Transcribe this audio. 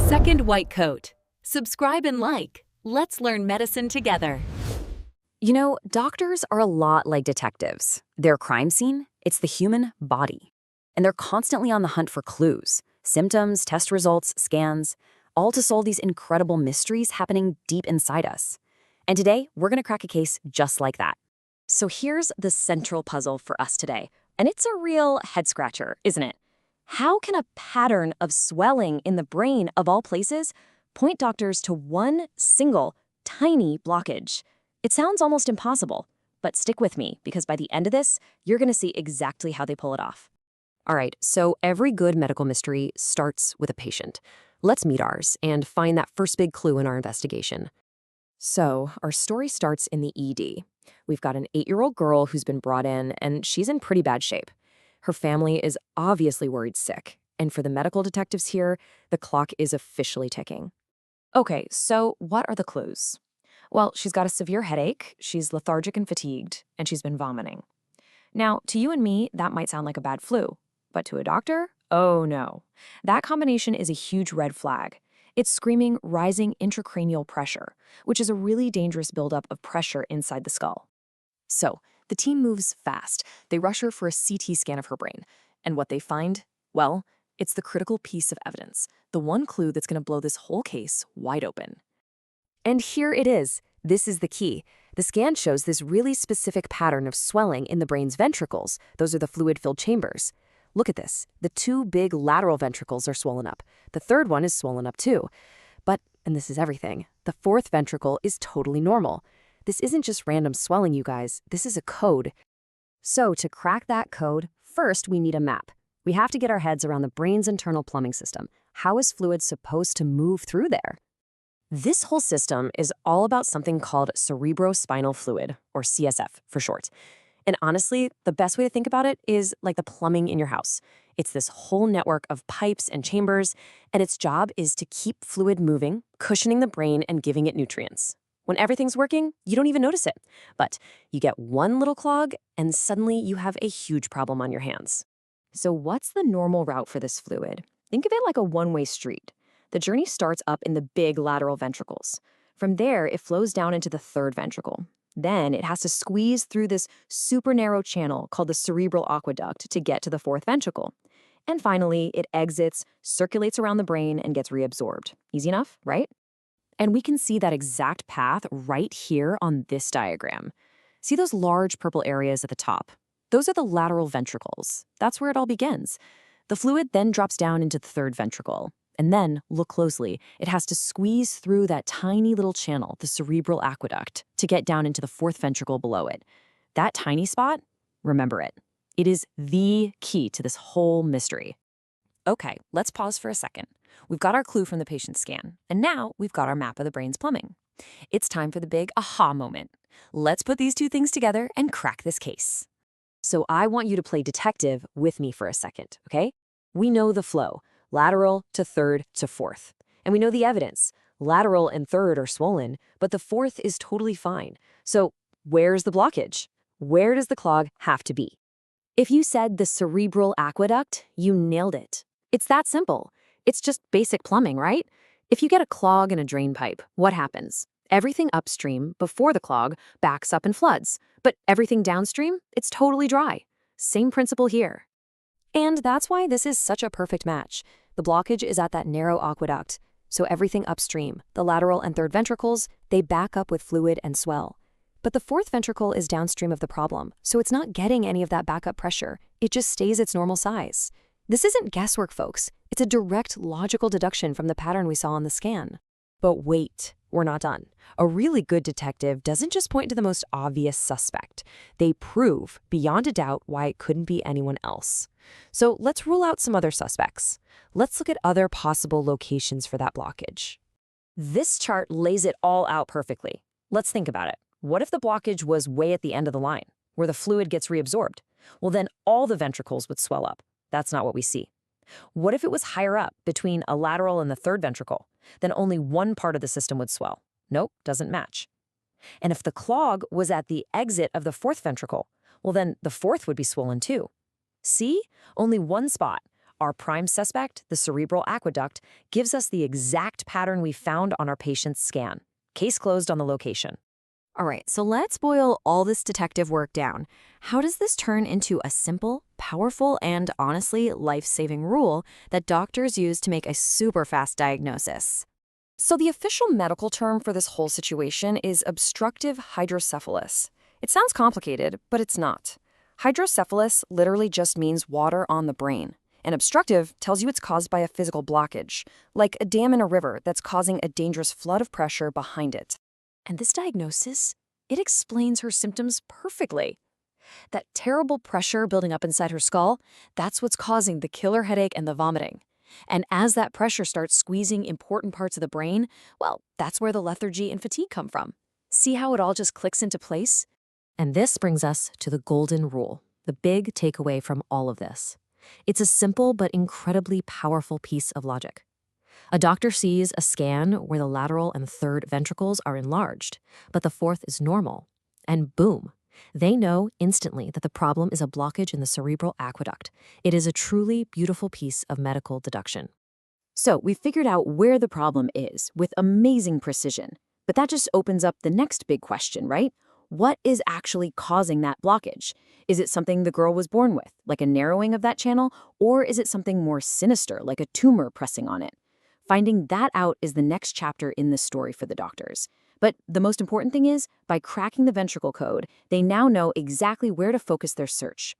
Second white coat. Subscribe and like. Let's learn medicine together. You know, doctors are a lot like detectives. Their crime scene, it's the human body. And they're constantly on the hunt for clues, symptoms, test results, scans, all to solve these incredible mysteries happening deep inside us. And today, we're going to crack a case just like that. So here's the central puzzle for us today. And it's a real head-scratcher, isn't it? How can a pattern of swelling in the brain, of all places, point doctors to one single, tiny blockage? It sounds almost impossible, but stick with me, because by the end of this, you're going to see exactly how they pull it off. All right, so every good medical mystery starts with a patient. Let's meet ours and find that first big clue in our investigation. So our story starts in the ED. We've got an 8-year-old girl who's been brought in, and she's in pretty bad shape. Her family is obviously worried sick, and for the medical detectives here, the clock is officially ticking. Okay, so what are the clues? Well, she's got a severe headache, she's lethargic and fatigued, and she's been vomiting. Now, to you and me, that might sound like a bad flu, but to a doctor, oh no. That combination is a huge red flag. It's screaming rising intracranial pressure, which is a really dangerous buildup of pressure inside the skull. So, the team moves fast. They rush her for a CT scan of her brain. And what they find? Well, it's the critical piece of evidence, the one clue that's going to blow this whole case wide open. And here it is. This is the key. The scan shows this really specific pattern of swelling in the brain's ventricles. Those are the fluid-filled chambers. Look at this. The 2 big lateral ventricles are swollen up. The third one is swollen up too. But, and this is everything, the 4th ventricle is totally normal. This isn't just random swelling, you guys. This is a code. So to crack that code, first we need a map. We have to get our heads around the brain's internal plumbing system. How is fluid supposed to move through there? This whole system is all about something called cerebrospinal fluid, or CSF for short. And honestly, the best way to think about it is like the plumbing in your house. It's this whole network of pipes and chambers, and its job is to keep fluid moving, cushioning the brain and giving it nutrients. When everything's working, you don't even notice it. But you get one little clog, and suddenly you have a huge problem on your hands. So what's the normal route for this fluid? Think of it like a one-way street. The journey starts up in the big lateral ventricles. From there, it flows down into the 3rd ventricle. Then it has to squeeze through this super narrow channel called the cerebral aqueduct to get to the 4th ventricle. And finally, it exits, circulates around the brain, and gets reabsorbed. Easy enough, right? And we can see that exact path right here on this diagram. See those large purple areas at the top? Those are the lateral ventricles. That's where it all begins. The fluid then drops down into the 3rd ventricle. And then, look closely, it has to squeeze through that tiny little channel, the cerebral aqueduct, to get down into the 4th ventricle below it. That tiny spot? Remember it. It is the key to this whole mystery. Okay, let's pause for a second. We've got our clue from the patient scan, and now we've got our map of the brain's plumbing. It's time for the big aha moment. Let's put these 2 things together and crack this case. So I want you to play detective with me for a second, okay? We know the flow, lateral to 3rd to 4th. And we know the evidence. Lateral and 3rd are swollen, but the 4th is totally fine. So where's the blockage? Where does the clog have to be? If you said the cerebral aqueduct, you nailed it. It's that simple. It's just basic plumbing, right? If you get a clog in a drain pipe, what happens? Everything upstream before the clog backs up and floods, but everything downstream, it's totally dry. Same principle here. And that's why this is such a perfect match. The blockage is at that narrow aqueduct, so everything upstream, the lateral and 3rd ventricles, they back up with fluid and swell. But the 4th ventricle is downstream of the problem, so it's not getting any of that backup pressure. It just stays its normal size. This isn't guesswork, folks. It's a direct logical deduction from the pattern we saw on the scan. But wait, we're not done. A really good detective doesn't just point to the most obvious suspect. They prove, beyond a doubt, why it couldn't be anyone else. So let's rule out some other suspects. Let's look at other possible locations for that blockage. This chart lays it all out perfectly. Let's think about it. What if the blockage was way at the end of the line, where the fluid gets reabsorbed? Well, then all the ventricles would swell up. That's not what we see. What if it was higher up, between a lateral and the 3rd ventricle? Then only one part of the system would swell. Nope, doesn't match. And if the clog was at the exit of the 4th ventricle, well then the 4th would be swollen too. See? Only one spot. Our prime suspect, the cerebral aqueduct, gives us the exact pattern we found on our patient's scan. Case closed on the location. All right, so let's boil all this detective work down. How does this turn into a simple, powerful, and honestly life-saving rule that doctors use to make a super fast diagnosis? So the official medical term for this whole situation is obstructive hydrocephalus. It sounds complicated, but it's not. Hydrocephalus literally just means water on the brain. And obstructive tells you it's caused by a physical blockage, like a dam in a river that's causing a dangerous flood of pressure behind it. And this diagnosis, it explains her symptoms perfectly. That terrible pressure building up inside her skull, that's what's causing the killer headache and the vomiting. And as that pressure starts squeezing important parts of the brain, well, that's where the lethargy and fatigue come from. See how it all just clicks into place? And this brings us to the golden rule, the big takeaway from all of this. It's a simple but incredibly powerful piece of logic. A doctor sees a scan where the lateral and third ventricles are enlarged, but the fourth is normal. And boom, they know instantly that the problem is a blockage in the cerebral aqueduct. It is a truly beautiful piece of medical deduction. So we figured out where the problem is with amazing precision. But that just opens up the next big question, right? What is actually causing that blockage? Is it something the girl was born with, like a narrowing of that channel, or is it something more sinister, like a tumor pressing on it? Finding that out is the next chapter in this story for the doctors. But the most important thing is, by cracking the ventricle code, they now know exactly where to focus their search.